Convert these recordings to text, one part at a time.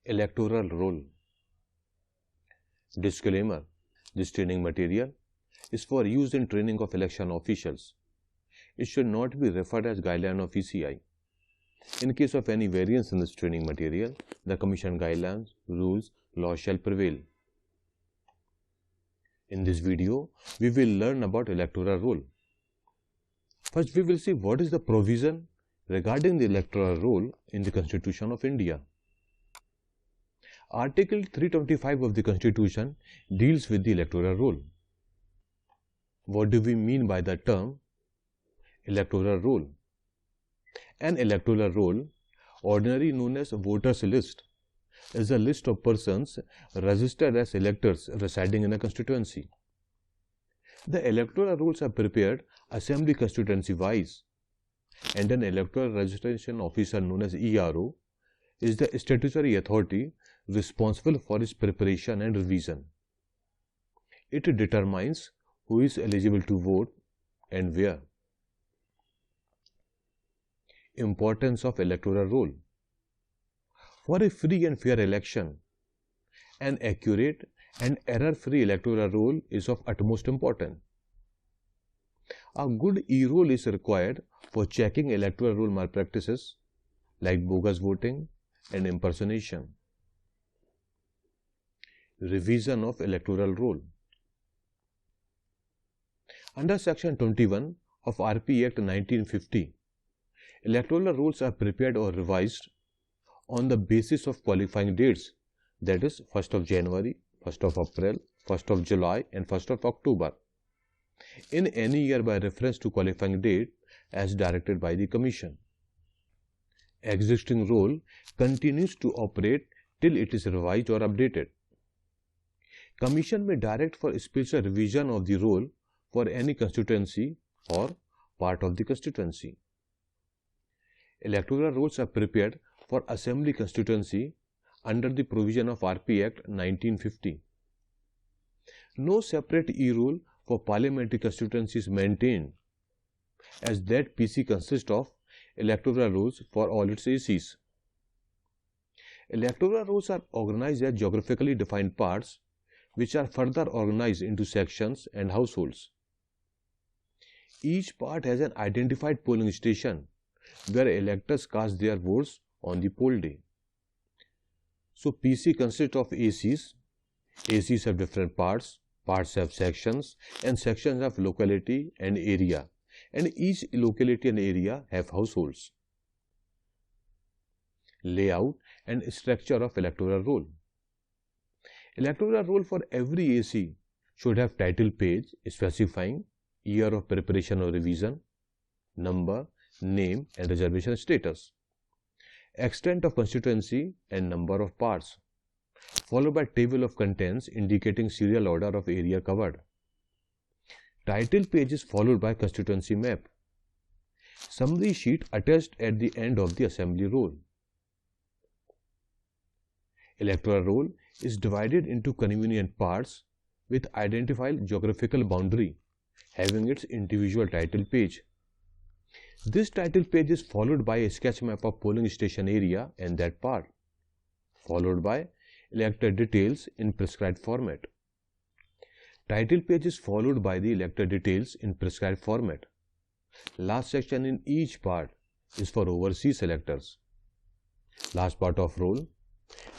Electoral Roll. Disclaimer: this training material is for use in training of election officials. It should not be referred as guideline of ECI. In case of any variance in this training material, the Commission guidelines, rules, laws shall prevail. In this video, we will learn about electoral roll. First, we will see what is the provision regarding the electoral roll in the Constitution of India. Article 325 of the Constitution deals with the electoral roll. What do we mean by the term electoral roll? An electoral roll, ordinarily known as voters list, is a list of persons registered as electors residing in a constituency. The electoral rolls are prepared Assembly Constituency wise, and an Electoral Registration Officer known as ERO is the statutory authority responsible for its preparation and revision. It determines who is eligible to vote and where. Importance of electoral roll. For a free and fair election, an accurate and error-free electoral roll is of utmost importance. A good e-roll is required for checking electoral roll malpractices like bogus voting and impersonation. Revision of electoral roll. Under Section 21 of RP Act 1950, electoral rolls are prepared or revised on the basis of qualifying dates, that is 1st of January, 1st of April, 1st of July and 1st of October, in any year by reference to qualifying date as directed by the Commission. Existing roll continues to operate till it is revised or updated. Commission may direct for special revision of the roll for any constituency or part of the constituency. Electoral rolls are prepared for Assembly Constituency under the provision of RP Act 1950. No separate e-roll for parliamentary constituency is maintained, as that PC consists of electoral rolls for all its ACs. Electoral rolls are organized as geographically defined parts, which are further organized into sections and households. Each part has an identified polling station where electors cast their votes on the poll day. So PC consists of ACs. ACs have different parts. Parts have sections, and sections have locality and area, and each locality and area have households. Layout and structure of electoral roll. Electoral roll for every AC should have title page specifying year of preparation or revision, number, name and reservation status, extent of constituency and number of parts, followed by table of contents indicating serial order of area covered. Title page is followed by constituency map. Summary sheet attached at the end of the assembly roll. Electoral roll is divided into convenient parts with identified geographical boundary having its individual title page. This title page is followed by a sketch map of polling station area and that part, followed by elector details in prescribed format. Title page is followed by the elector details in prescribed format. Last section in each part is for overseas electors. Last part of roll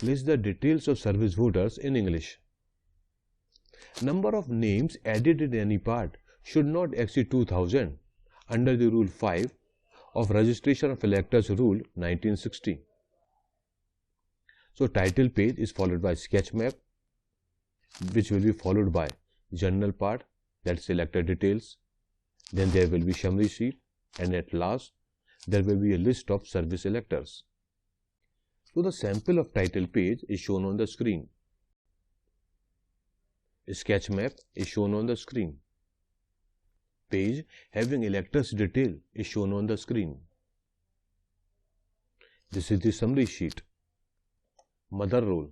lists the details of service voters in English. Number of names added in any part should not exceed 2000 under the Rule 5 of Registration of Electors Rule 1960. So title page is followed by sketch map, which will be followed by general part, that's elector details. Then there will be summary sheet, and at last there will be a list of service electors. So the sample of title page is shown on the screen. A sketch map is shown on the screen. Page having electors detail is shown on the screen. This is the summary sheet. Mother roll.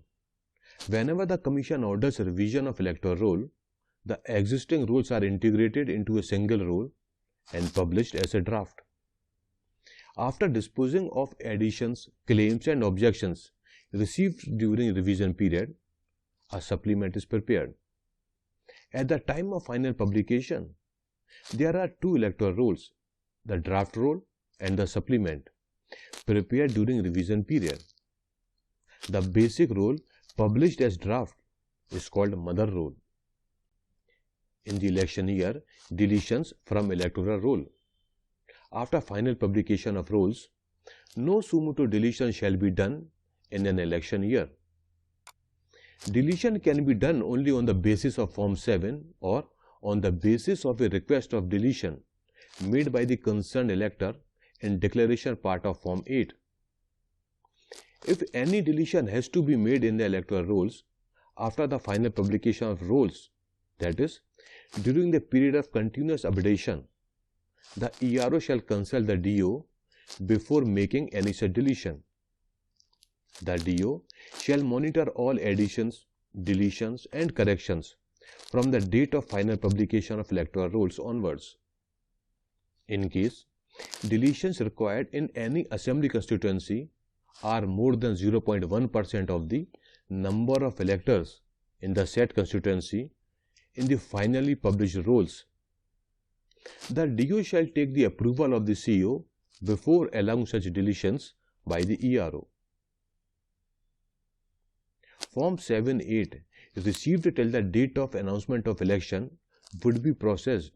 Whenever the Commission orders a revision of electoral roll, the existing rolls are integrated into a single roll and published as a draft. After disposing of additions, claims and objections received during revision period, a supplement is prepared. At the time of final publication, there are two electoral rolls, the draft roll and the supplement, prepared during revision period. The basic roll published as draft is called mother roll. In the election year, deletions from electoral roll. After final publication of rolls, no suo motu deletion shall be done in an election year. Deletion can be done only on the basis of Form 7 or on the basis of a request of deletion made by the concerned elector in declaration part of Form 8. If any deletion has to be made in the electoral rolls after the final publication of rolls, that is, during the period of continuous updation, the ERO shall consult the DO before making any such deletion. The DO shall monitor all additions, deletions and corrections from the date of final publication of electoral rolls onwards. In case deletions required in any assembly constituency are more than 0.1% of the number of electors in the said constituency in the finally published rolls, the DO shall take the approval of the CO before allowing such deletions by the ERO. Form 7-8 received till the date of announcement of election would be processed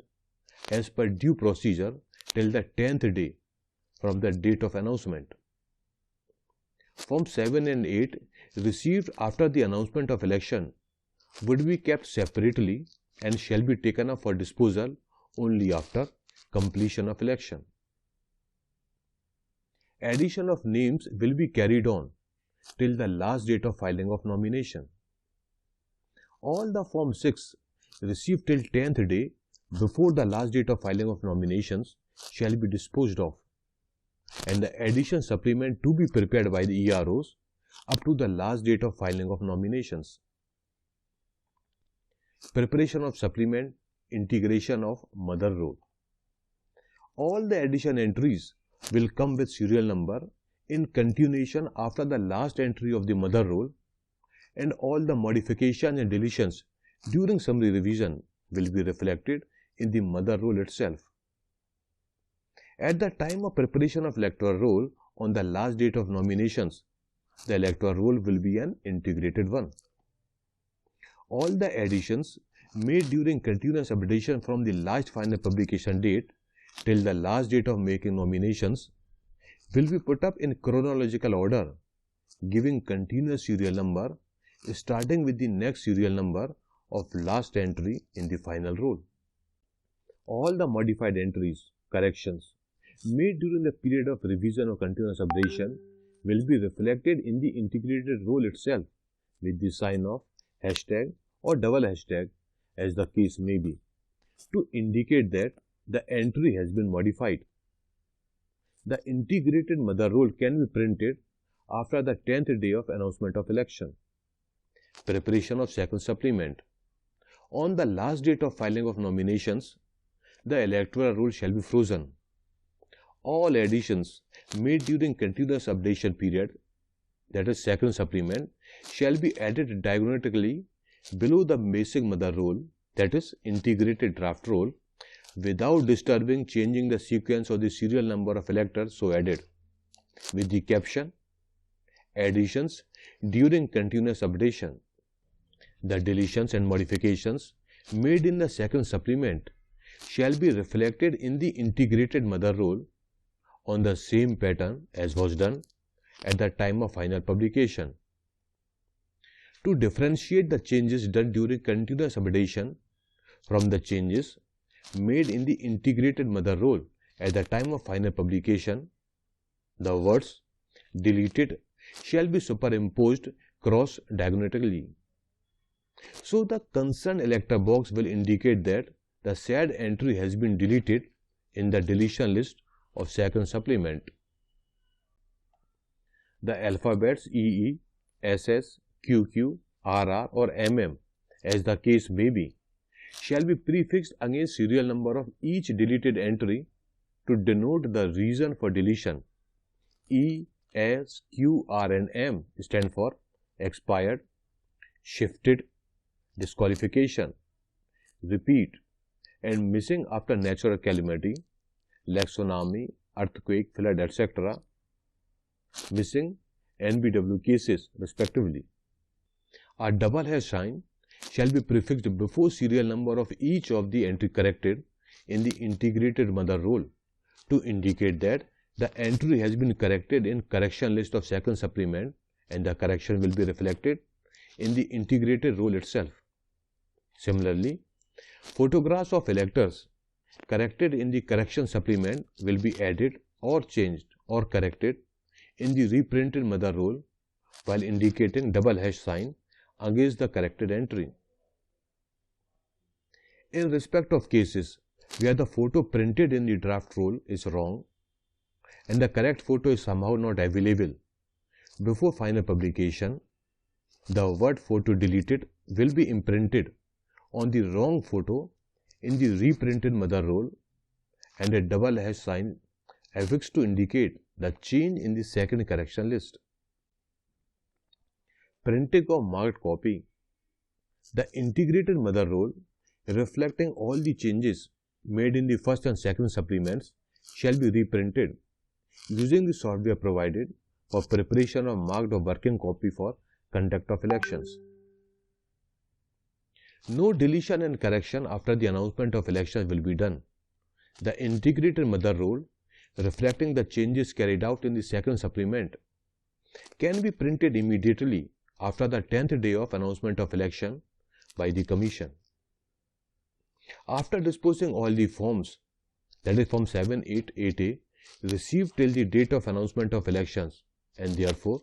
as per due procedure till the 10th day from the date of announcement. Form 7 and 8 received after the announcement of election would be kept separately and shall be taken up for disposal only after completion of election. Addition of names will be carried on till the last date of filing of nomination. All the Form 6 received till 10th day before the last date of filing of nominations shall be disposed of, and the addition supplement to be prepared by the EROs up to the last date of filing of nominations. Preparation of supplement, integration of mother roll. All the addition entries will come with serial number in continuation after the last entry of the mother roll, and all the modifications and deletions during summary revision will be reflected in the mother roll itself. At the time of preparation of electoral roll on the last date of nominations, the electoral roll will be an integrated one. All the additions made during continuous updation from the last final publication date till the last date of making nominations will be put up in chronological order, giving continuous serial number starting with the next serial number of last entry in the final roll. All the modified entries, corrections made during the period of revision or continuous updation will be reflected in the integrated roll itself with the sign of hashtag or double hashtag as the case may be, to indicate that the entry has been modified. The integrated mother roll can be printed after the 10th day of announcement of election. Preparation of second supplement. On the last date of filing of nominations, the electoral roll shall be frozen. All additions made during continuous updation period, that is second supplement, shall be added diagonally below the basic mother roll, that is integrated draft roll, without disturbing changing the sequence or the serial number of electors so added, with the caption, additions during continuous updation. The deletions and modifications made in the second supplement shall be reflected in the integrated mother roll on the same pattern as was done at the time of final publication. To differentiate the changes done during continuous updation from the changes made in the integrated mother roll at the time of final publication, the words deleted shall be superimposed cross-diagonally. So the concerned elector box will indicate that the said entry has been deleted in the deletion list of second supplement. The alphabets EE, SS, QQ, RR or MM, as the case may be, shall be prefixed against serial number of each deleted entry to denote the reason for deletion. E, S, Q, R and M stand for expired, shifted, disqualification, repeat, and missing after natural calamity like tsunami, earthquake, flood, etc. missing NBW cases respectively. A double hash sign shall be prefixed before serial number of each of the entry corrected in the integrated mother roll to indicate that the entry has been corrected in correction list of second supplement and the correction will be reflected in the integrated roll itself. Similarly, photographs of electors corrected in the correction supplement will be added or changed or corrected in the reprinted mother roll while indicating double hash sign against the corrected entry. In respect of cases where the photo printed in the draft roll is wrong and the correct photo is somehow not available before final publication, the word photo deleted will be imprinted on the wrong photo in the reprinted mother roll and a double hash sign affixed to indicate the change in the second correction list. Printing of marked copy. The integrated mother roll reflecting all the changes made in the first and second supplements shall be reprinted using the software provided for preparation of marked or working copy for conduct of elections. No deletion and correction after the announcement of elections will be done. The integrated mother roll reflecting the changes carried out in the second supplement can be printed immediately after the 10th day of announcement of election by the Commission. After disposing all the forms, that is Form 7, 8, 8A, received till the date of announcement of elections, and therefore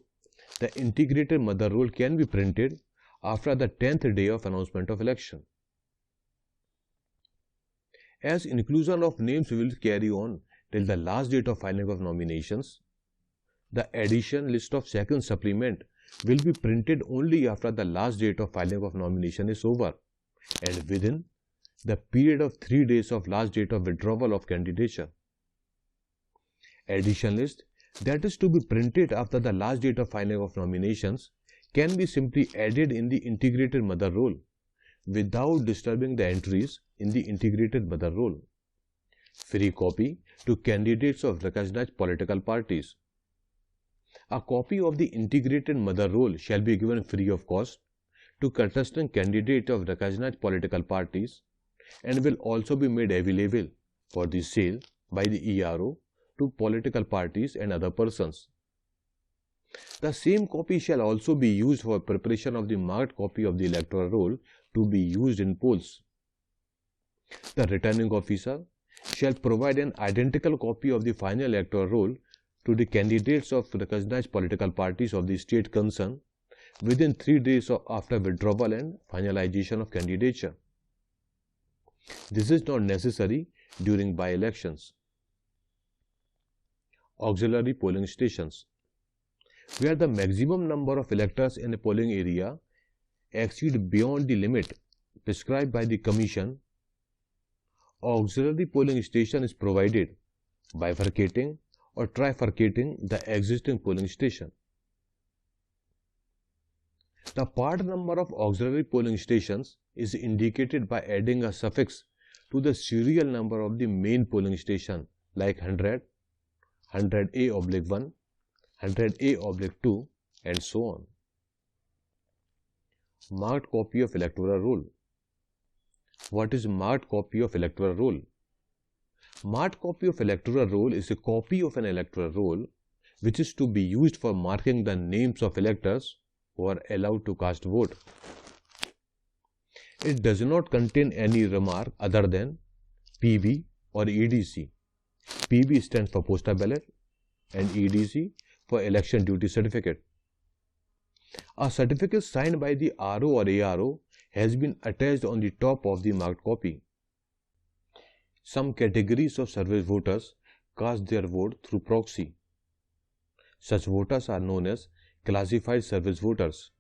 the integrated mother roll can be printed after the 10th day of announcement of election. As inclusion of names will carry on till the last date of filing of nominations, the addition list of second supplement will be printed only after the last date of filing of nomination is over and within the period of 3 days of last date of withdrawal of candidature. Addition list that is to be printed after the last date of filing of nominations can be simply added in the integrated mother roll without disturbing the entries in the integrated mother roll. Free copy to candidates of recognized political parties. A copy of the integrated mother roll shall be given free of cost to contesting candidates of recognized political parties and will also be made available for the sale by the ERO to political parties and other persons. The same copy shall also be used for preparation of the marked copy of the electoral roll to be used in polls. The returning officer shall provide an identical copy of the final electoral roll to the candidates of recognized political parties of the state concerned within 3 days after withdrawal and finalization of candidature. This is not necessary during by-elections. Auxiliary polling stations. Where the maximum number of electors in a polling area exceed beyond the limit prescribed by the Commission, auxiliary polling station is provided, bifurcating or trifurcating the existing polling station. The part number of auxiliary polling stations is indicated by adding a suffix to the serial number of the main polling station like 100, 100A/1, 100A/2 and so on. Marked copy of electoral roll. What is marked copy of electoral roll? Marked copy of electoral roll is a copy of an electoral roll which is to be used for marking the names of electors who are allowed to cast vote. It does not contain any remark other than PB or EDC. PB stands for postal ballot and EDC for election duty certificate. A certificate signed by the RO or ARO has been attached on the top of the marked copy. Some categories of service voters cast their vote through proxy. Such voters are known as classified service voters.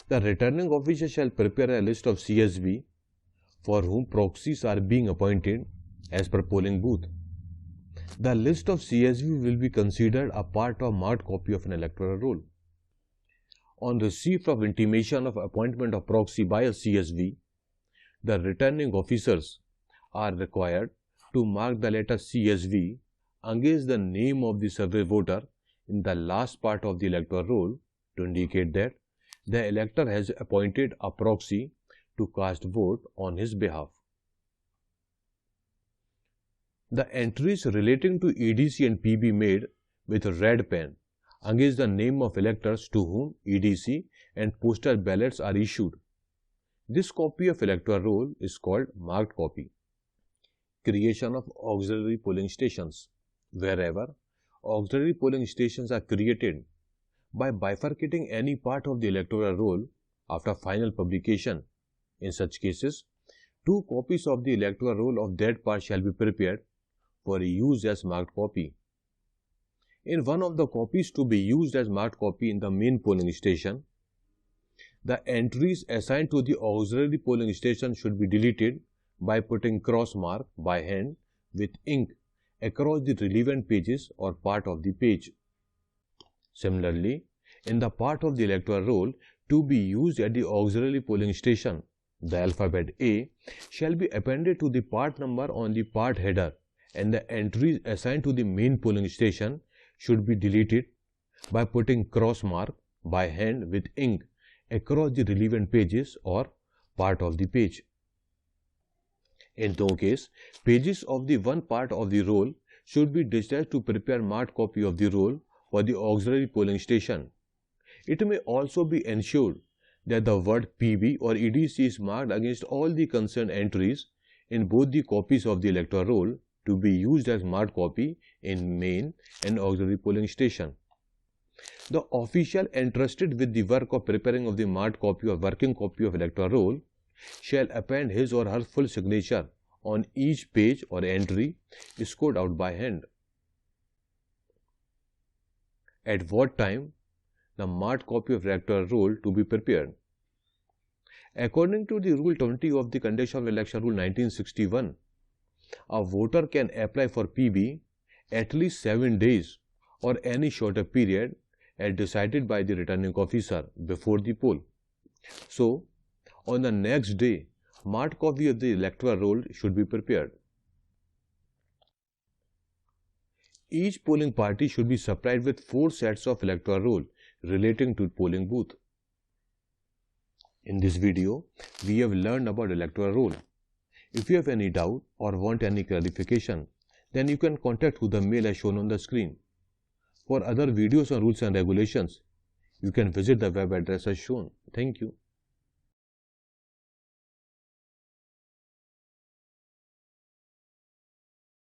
The returning officer shall prepare a list of CSV for whom proxies are being appointed as per polling booth. The list of CSV will be considered a part of marked copy of an electoral roll. On receipt of intimation of appointment of proxy by a CSV, the returning officers are required to mark the letter CSV against the name of the survey voter in the last part of the electoral roll to indicate that the elector has appointed a proxy to cast vote on his behalf. The entries relating to EDC and PB made with red pen against the name of electors to whom EDC and postal ballots are issued. This copy of electoral roll is called marked copy. Creation of auxiliary polling stations. Wherever auxiliary polling stations are created by bifurcating any part of the electoral roll after final publication, in such cases, 2 copies of the electoral roll of that part shall be prepared for use as marked copy. In one of the copies to be used as marked copy in the main polling station, the entries assigned to the auxiliary polling station should be deleted by putting cross mark by hand with ink across the relevant pages or part of the page. Similarly, in the part of the electoral roll to be used at the auxiliary polling station, the alphabet A shall be appended to the part number on the part header, and the entries assigned to the main polling station should be deleted by putting cross mark by hand with ink across the relevant pages or part of the page. In no case, pages of the one part of the roll should be digitized to prepare marked copy of the roll for the auxiliary polling station. It may also be ensured that the word PB or EDC is marked against all the concerned entries in both the copies of the electoral roll to be used as marked copy in main and auxiliary polling station. The official entrusted with the work of preparing of the marked copy or working copy of electoral roll shall append his or her full signature on each page or entry scored out by hand. At what time the marked copy of electoral roll to be prepared? According to the Rule 20 of the Conduct of Election Rule 1961, a voter can apply for PB at least 7 days or any shorter period as decided by the returning officer before the poll. So, on the next day, marked copy of the electoral roll should be prepared. Each polling party should be supplied with 4 sets of electoral roll relating to polling booth. In this video, we have learned about electoral roll. If you have any doubt or want any clarification, then you can contact through the mail as shown on the screen. For other videos on rules and regulations, you can visit the web address as shown. Thank you.